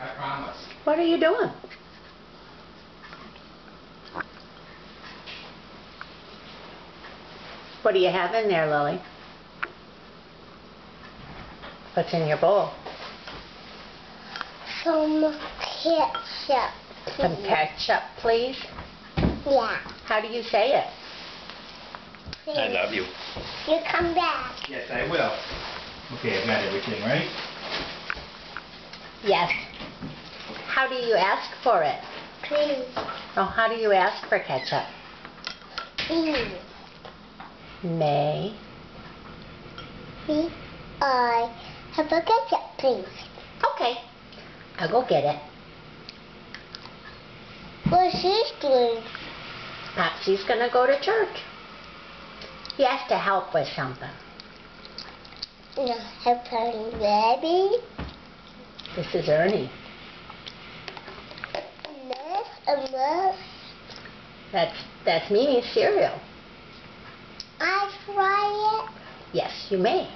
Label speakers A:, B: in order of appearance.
A: I promise.
B: What are you doing? What do you have in there, Lily? What's in your bowl?
C: Some ketchup.
B: Some ketchup, please.
C: Yeah.
B: How do you say it?
A: I love you.
C: You come back.
A: Yes, I will. Okay, I've got everything, right?
B: Yes. How do you ask for it?
C: Please.
B: Oh, how do you ask for ketchup?
C: Please.
B: May.
C: Please. I have a ketchup, please.
B: Okay. I'll go get it.
C: What's she doing?
B: Popsy's gonna go to church. He has to help with something.
C: No, help her, baby.
B: This is Ernie.
C: A mess.
B: That's Mimi's cereal.
C: I try it.
B: Yes, you may.